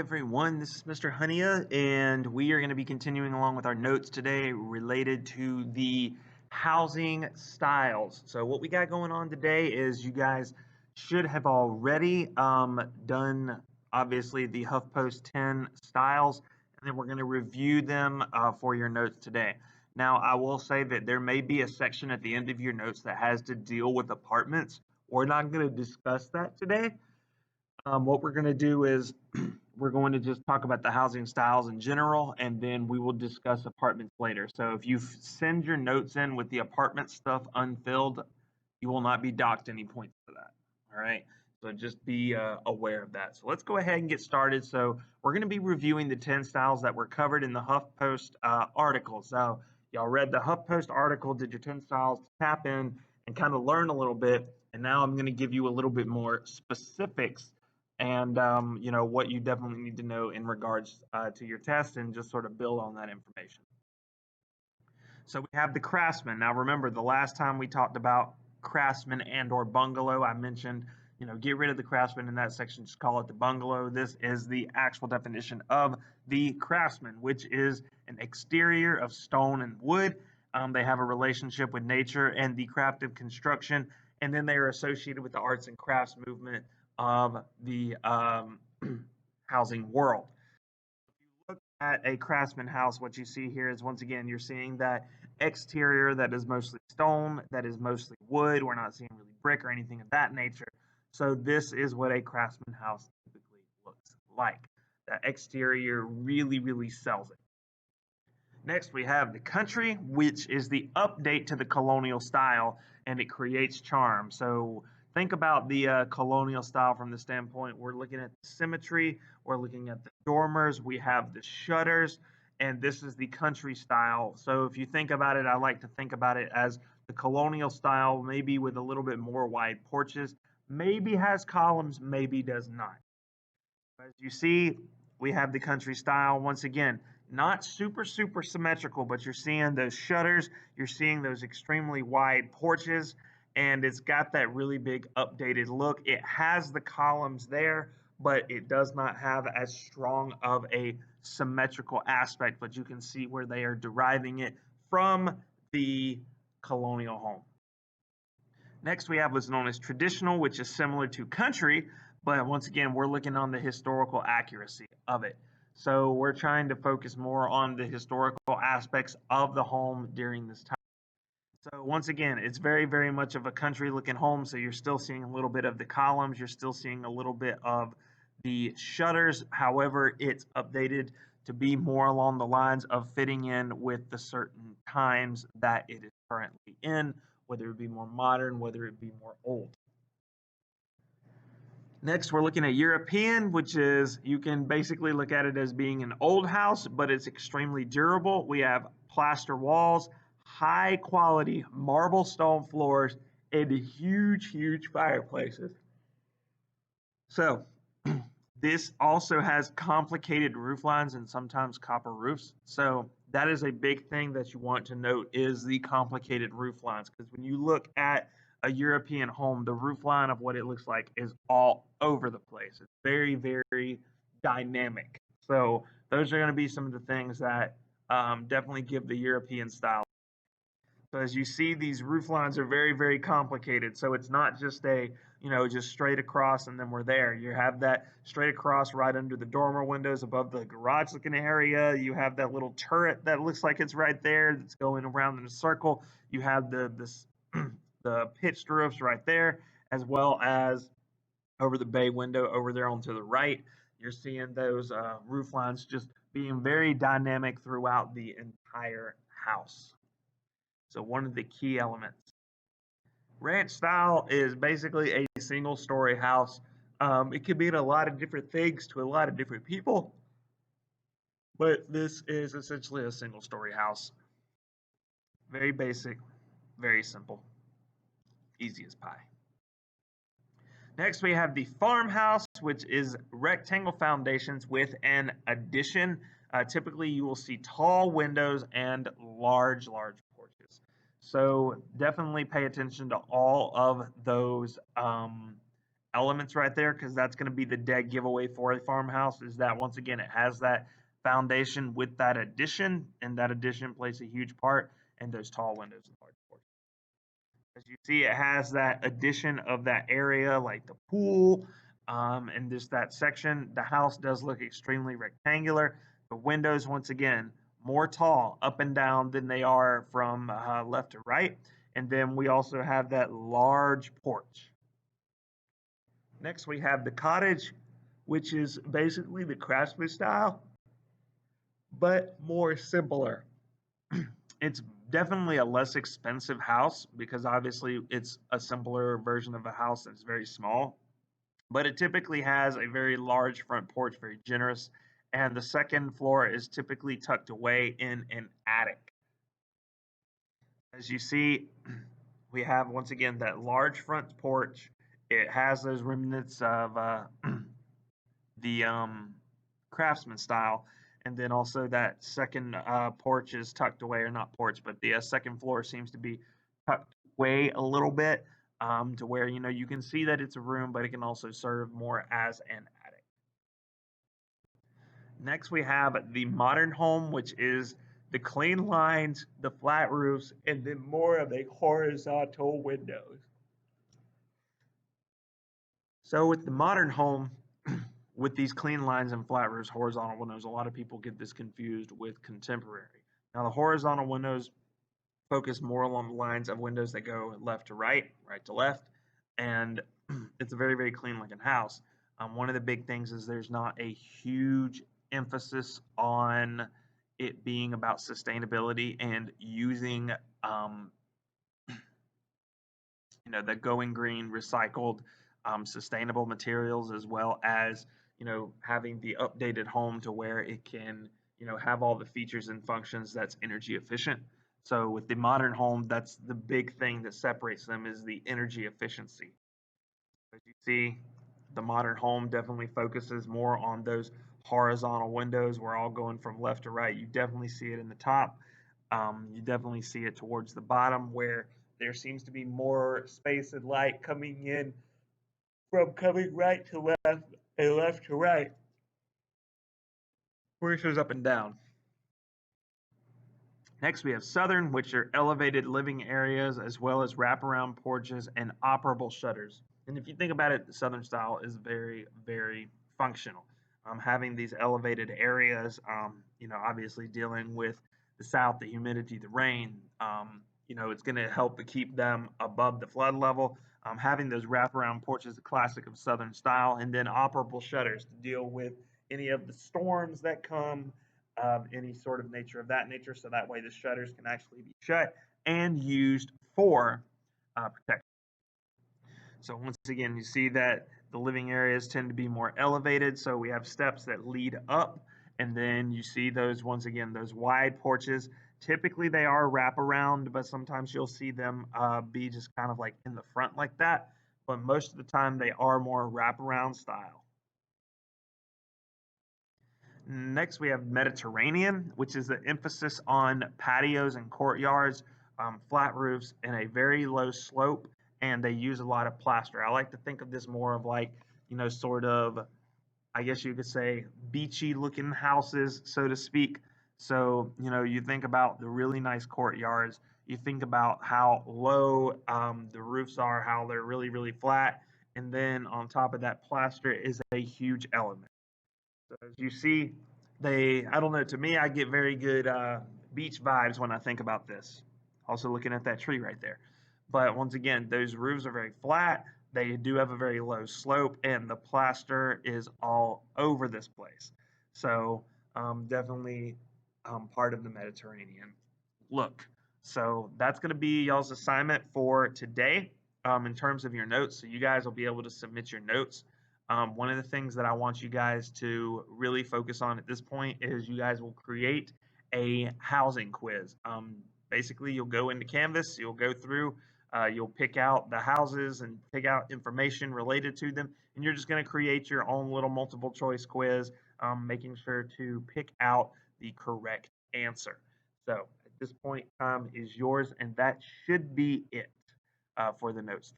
everyone, this is Mr. Hunia, and we are going to be continuing along with our notes today related to the housing styles. So what we got going on today is you guys should have already done, obviously, the HuffPost 10 styles, and then we're going to review them for your notes today. Now, I will say that there may be a section at the end of your notes that has to deal with apartments. We're not going to discuss that today. What we're going to do is we're going to just talk about the housing styles in general, and then we will discuss apartments later. So if you send your notes in with the apartment stuff unfilled, you will not be docked any points for that. All right. So just be aware of that. So let's go ahead and get started. So we're going to be reviewing the 10 styles that were covered in the HuffPost article. So y'all read the HuffPost article, did your 10 styles, tap in and kind of learn a little bit. And now I'm going to give you a little bit more specifics and what you definitely need to know in regards to your test and just sort of build on that information. So we have the craftsman. Now remember, the last time we talked about craftsman and or bungalow, I mentioned, get rid of the craftsman in that section, just call it the bungalow. This is the actual definition of the craftsman, which is an exterior of stone and wood. They have a relationship with nature and the craft of construction, and then they are associated with the arts and crafts movement of the housing world. If you look at a craftsman house, what you see here is, once again, you're seeing that exterior that is mostly stone, that is mostly wood. We're not seeing really brick or anything of that nature. So this is what a craftsman house typically looks like. That exterior really, really sells it. Next, we have the country, which is the update to the colonial style, and it creates charm. So think about the colonial style from the standpoint, we're looking at the symmetry, we're looking at the dormers, we have the shutters, and this is the country style. So if you think about it, I like to think about it as the colonial style, maybe with a little bit more wide porches, maybe has columns, maybe does not. As you see, we have the country style. Once again, not super symmetrical, but you're seeing those shutters, you're seeing those extremely wide porches, and it's got that really big updated look. It has the columns there, but it does not have as strong of a symmetrical aspect, but you can see where they are deriving it from the colonial home. Next, we have what's known as traditional, which is similar to country, but once again, we're looking on the historical accuracy of it. So we're trying to focus more on the historical aspects of the home during this time. So once again, it's very much of a country looking home. So you're still seeing a little bit of the columns. You're still seeing a little bit of the shutters. However, it's updated to be more along the lines of fitting in with the certain times that it is currently in, whether it be more modern, whether it be more old. Next, we're looking at European, which is, you can basically look at it as being an old house, but it's extremely durable. We have plaster walls, high quality marble stone floors, and huge fireplaces. So this also has complicated roof lines and sometimes copper roofs. So that is a big thing that you want to note, is the complicated roof lines, because when you look at a European home, the roof line of what it looks like is all over the place. It's very dynamic. So those are going to be some of the things that definitely give the European style. So as you see, these roof lines are very complicated. So it's not just a, just straight across and then we're there. You have that straight across right under the dormer windows above the garage looking area. You have that little turret that looks like it's right there that's going around in a circle. You have the pitched roofs right there, as well as over the bay window over there onto the right. You're seeing those roof lines just being very dynamic throughout the entire house. So one of the key elements. Ranch style is basically a single story house. It could mean a lot of different things to a lot of different people, but this is essentially a single story house. Very basic, very simple, easy as pie. Next, we have the farmhouse, which is rectangle foundations with an addition. Typically, you will see tall windows and large porches. So definitely pay attention to all of those elements right there, because that's going to be the dead giveaway for a farmhouse, is that once again it has that foundation with that addition, and that addition plays a huge part, and those tall windows and large porches. As you see, it has that addition of that area like the pool, and just that section. The house does look extremely rectangular. The windows, once again, more tall up and down than they are from left to right. And then we also have that large porch. Next, we have the cottage, which is basically the craftsman style, but more simpler. It's definitely a less expensive house because obviously it's a simpler version of a house that's very small, but it typically has a very large front porch, very generous, and the second floor is typically tucked away in an attic. As you see, we have once again that large front porch. It has those remnants of the craftsman style, and then also that second porch is tucked away, or not porch, but the second floor seems to be tucked away a little bit, to where you can see that it's a room, but it can also serve more as an attic. Next, we have the modern home, which is the clean lines, the flat roofs, and then more of a horizontal windows. So with the modern home, with these clean lines and flat roofs, horizontal windows, a lot of people get this confused with contemporary. Now, the horizontal windows focus more along the lines of windows that go left to right, right to left, and it's a very, very clean looking house. One of the big things is there's not a huge emphasis on it being about sustainability and using the going green, recycled, sustainable materials, as well as having the updated home to where it can have all the features and functions that's energy efficient. So with the modern home, that's the big thing that separates them, is the energy efficiency. As you see, the modern home definitely focuses more on those horizontal windows. We're all going from left to right. You definitely see it in the top. You definitely see it towards the bottom, where there seems to be more space and light coming in from coming right to left and left to right, where it shows up and down. Next, we have southern, which are elevated living areas, as well as wraparound porches and operable shutters. And if you think about it, the southern style is very, very functional. Having these elevated areas, obviously dealing with the south, the humidity, the rain, it's going to help to keep them above the flood level. Having those wraparound porches, the classic of southern style, and then operable shutters to deal with any of the storms that come, any sort of nature of that nature, so that way the shutters can actually be shut and used for protection. So once again, you see that the living areas tend to be more elevated, so we have steps that lead up, and then you see those, once again, those wide porches. Typically they are wraparound, but sometimes you'll see them be just kind of like in the front like that, but most of the time they are more wraparound style. Next, we have Mediterranean, which is the emphasis on patios and courtyards, flat roofs, and a very low slope, and they use a lot of plaster. I like to think of this more of like, sort of, I guess you could say, beachy looking houses, so to speak. So, you think about the really nice courtyards, you think about how low the roofs are, how they're really, really flat, and then on top of that, plaster is a huge element. So as you see, I don't know, to me, I get very good beach vibes when I think about this. Also looking at that tree right there. But once again, those roofs are very flat. They do have a very low slope, and the plaster is all over this place. So definitely part of the Mediterranean look. So that's going to be y'all's assignment for today, in terms of your notes. So you guys will be able to submit your notes. One of the things that I want you guys to really focus on at this point is you guys will create a housing quiz. Basically, you'll go into Canvas, you'll go through, you'll pick out the houses and pick out information related to them, and you're just going to create your own little multiple choice quiz, making sure to pick out the correct answer. So at this point, time is yours, and that should be it for the notes.